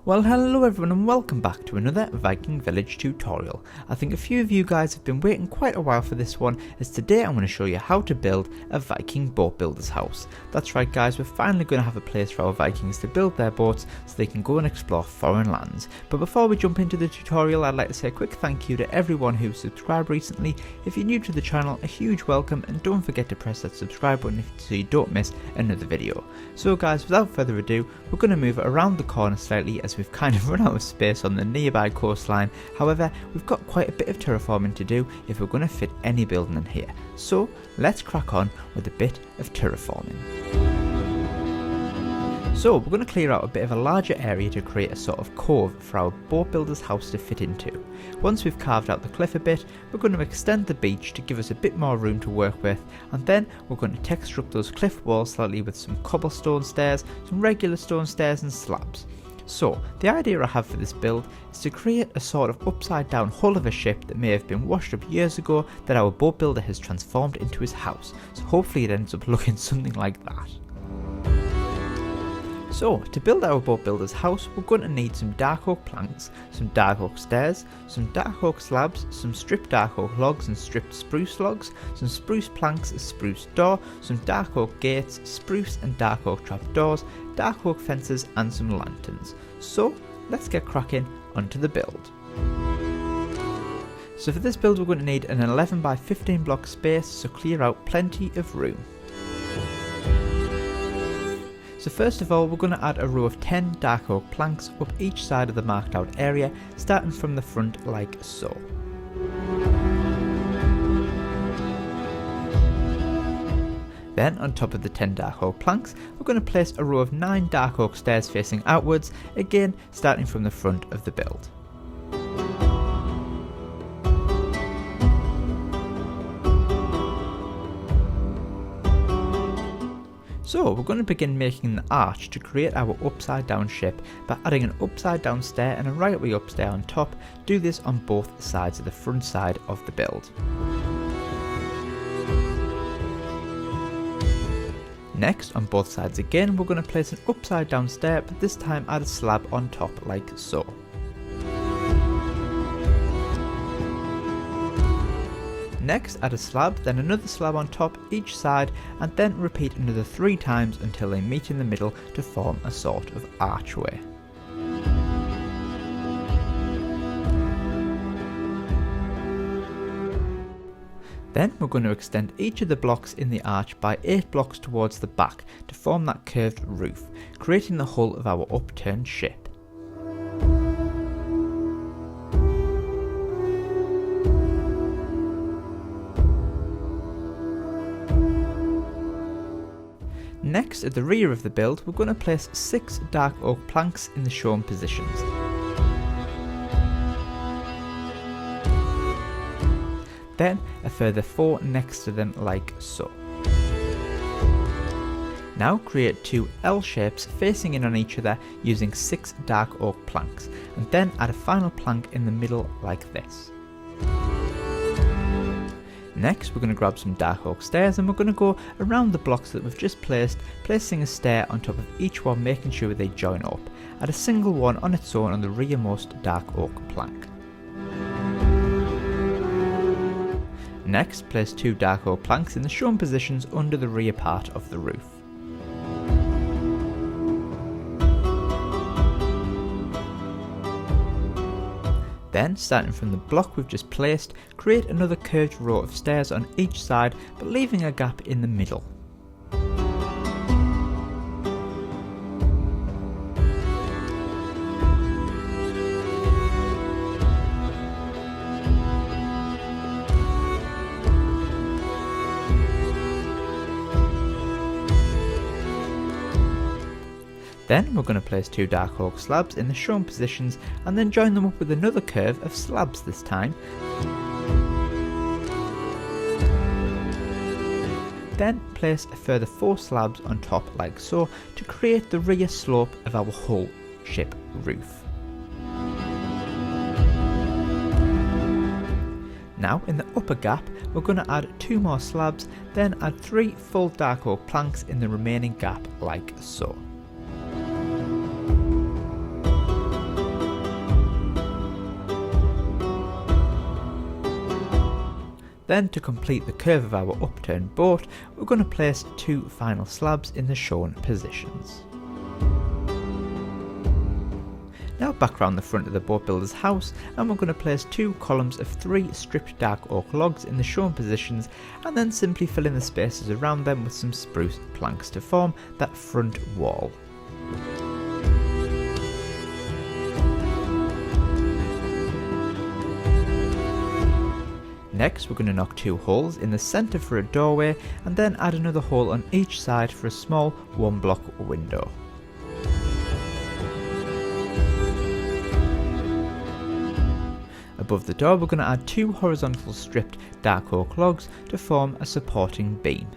Well, hello everyone and welcome back to another Viking Village tutorial. I think a few of you guys have been waiting quite a while for this one, as today I'm going to show you how to build a Viking Boat Builders House. That's right guys, we're finally going to have a place for our Vikings to build their boats so they can go and explore foreign lands. But before we jump into the tutorial, I'd like to say a quick thank you to everyone who subscribed recently. If you're new to the channel, a huge welcome, and don't forget to press that subscribe button so you don't miss another video. So guys, without further ado, we're going to move around the corner slightly as we've kind of run out of space on the nearby coastline. However, we've got quite a bit of terraforming to do if we're going to fit any building in here. So let's crack on with a bit of terraforming. So we're going to clear out a bit of a larger area to create a sort of cove for our boat builder's house to fit into. Once we've carved out the cliff a bit, we're going to extend the beach to give us a bit more room to work with, and then we're going to texture up those cliff walls slightly with some cobblestone stairs, some regular stone stairs and slabs. So the idea I have for this build is to create a sort of upside down hull of a ship that may have been washed up years ago that our boat builder has transformed into his house. So hopefully it ends up looking something like that. So, to build our boat builder's house, we're going to need some dark oak planks, some dark oak stairs, some dark oak slabs, some stripped dark oak logs and stripped spruce logs, some spruce planks, a spruce door, some dark oak gates, spruce and dark oak trapdoors, dark oak fences and some lanterns. So, let's get cracking onto the build. So for this build we're going to need an 11 by 15 block space, so clear out plenty of room. So first of all, we're going to add a row of 10 dark oak planks up each side of the marked out area, starting from the front like so. Then on top of the 10 dark oak planks, we're going to place a row of 9 dark oak stairs facing outwards, again starting from the front of the build. So we're going to begin making the arch to create our upside down ship by adding an upside down stair and a right way up stair on top. Do this on both sides of the front side of the build. Next, on both sides again, we're going to place an upside down stair, but this time add a slab on top like so. Next, add a slab, then another slab on top each side, and then repeat another 3 times until they meet in the middle to form a sort of archway. Then we're going to extend each of the blocks in the arch by 8 blocks towards the back to form that curved roof, creating the hull of our upturned ship. Next, at the rear of the build, we're going to place 6 dark oak planks in the shown positions. Then a further 4 next to them like so. Now create 2 L shapes facing in on each other using 6 dark oak planks, and then add a final plank in the middle like this. Next, we're going to grab some dark oak stairs and we're going to go around the blocks that we've just placed, placing a stair on top of each one, making sure they join up. Add a single one on its own on the rearmost dark oak plank. Next, place 2 dark oak planks in the shown positions under the rear part of the roof. Then, starting from the block we've just placed, create another curved row of stairs on each side, but leaving a gap in the middle. Then we're going to place 2 dark oak slabs in the shown positions and then join them up with another curve of slabs this time. Then place a further 4 slabs on top like so to create the rear slope of our hull ship roof. Now in the upper gap we're going to add 2 more slabs, then add 3 full dark oak planks in the remaining gap like so. Then to complete the curve of our upturned boat, we're going to place 2 final slabs in the shown positions. Now back around the front of the boat builder's house, and we're going to place 2 columns of 3 stripped dark oak logs in the shown positions, and then simply fill in the spaces around them with some spruce planks to form that front wall. Next, we're going to knock 2 holes in the centre for a doorway, and then add another hole on each side for a small 1-block window. Above the door, we're going to add 2 horizontal stripped dark oak logs to form a supporting beam.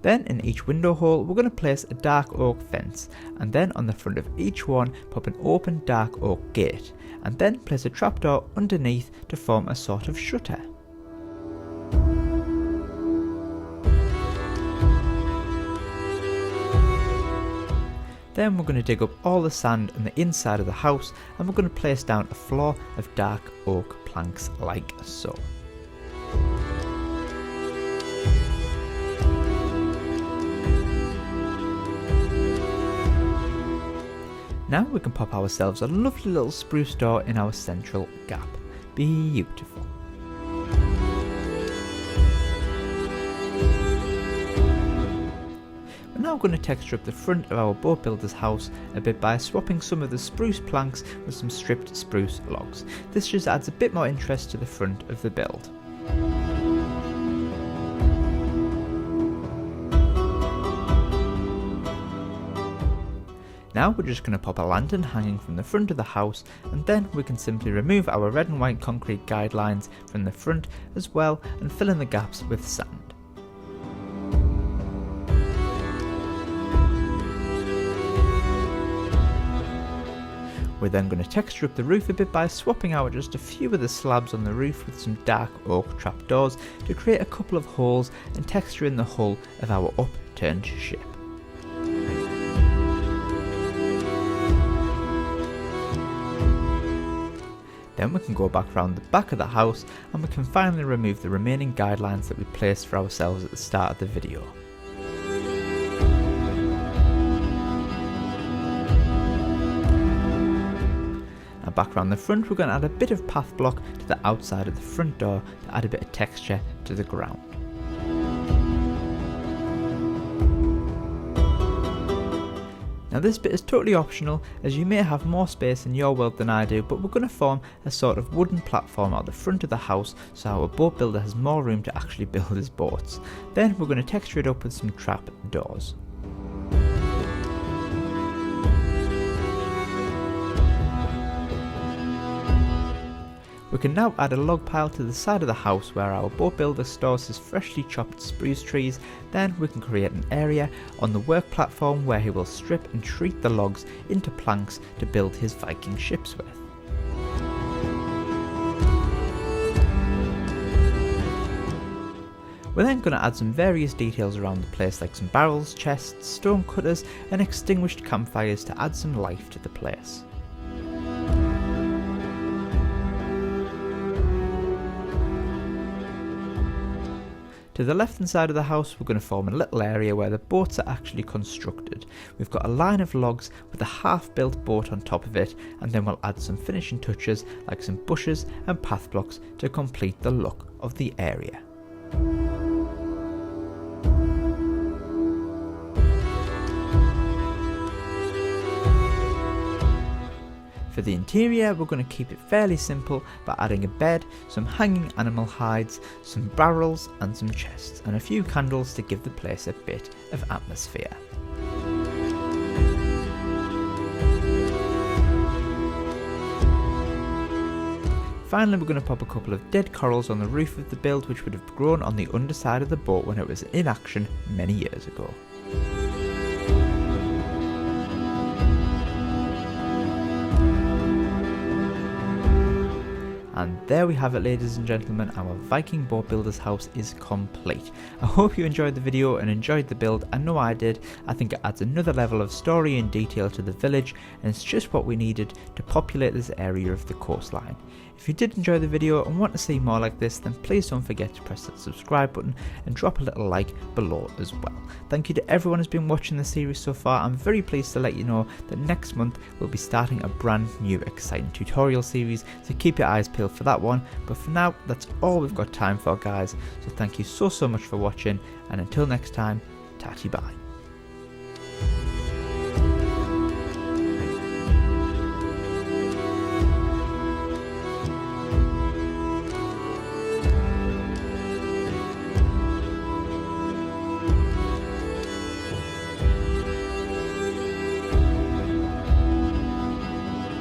Then in each window hole, we're going to place a dark oak fence, and then on the front of each one pop an open dark oak gate, and then place a trapdoor underneath to form a sort of shutter. Then we're going to dig up all the sand on the inside of the house, and we're going to place down a floor of dark oak planks like so. Now we can pop ourselves a lovely little spruce door in our central gap. Beautiful. We're now going to texture up the front of our boat builder's house a bit by swapping some of the spruce planks with some stripped spruce logs. This just adds a bit more interest to the front of the build. Now we're just going to pop a lantern hanging from the front of the house, and then we can simply remove our red and white concrete guidelines from the front as well and fill in the gaps with sand. We're then going to texture up the roof a bit by swapping out just a few of the slabs on the roof with some dark oak trapdoors to create a couple of holes and texture in the hull of our upturned ship. Then we can go back around the back of the house, and we can finally remove the remaining guidelines that we placed for ourselves at the start of the video. Now back around the front, we're going to add a bit of path block to the outside of the front door to add a bit of texture to the ground. Now this bit is totally optional, as you may have more space in your world than I do, but we're going to form a sort of wooden platform at the front of the house so our boat builder has more room to actually build his boats. Then we're going to texture it up with some trap doors. We can now add a log pile to the side of the house where our boat builder stores his freshly chopped spruce trees. Then we can create an area on the work platform where he will strip and treat the logs into planks to build his Viking ships with. We're then going to add some various details around the place, like some barrels, chests, stone cutters and extinguished campfires to add some life to the place. To the left hand side of the house, we're going to form a little area where the boats are actually constructed. We've got a line of logs with a half-built boat on top of it, and then we'll add some finishing touches like some bushes and path blocks to complete the look of the area. For the interior, we're going to keep it fairly simple by adding a bed, some hanging animal hides, some barrels and some chests, and a few candles to give the place a bit of atmosphere. Finally, we're going to pop a couple of dead corals on the roof of the build, which would have grown on the underside of the boat when it was in action many years ago. And there we have it, ladies and gentlemen, our Viking Boat Builders house is complete. I hope you enjoyed the video and enjoyed the build. I know I did. I think it adds another level of story and detail to the village, and it's just what we needed to populate this area of the coastline. If you did enjoy the video and want to see more like this, then please don't forget to press that subscribe button and drop a little like below as well. Thank you to everyone who's been watching the series so far. I'm very pleased to let you know that next month we'll be starting a brand new exciting tutorial series, so keep your eyes peeled for that one. But for now, that's all we've got time for, guys, so thank you so much for watching, and until next time, tatty bye.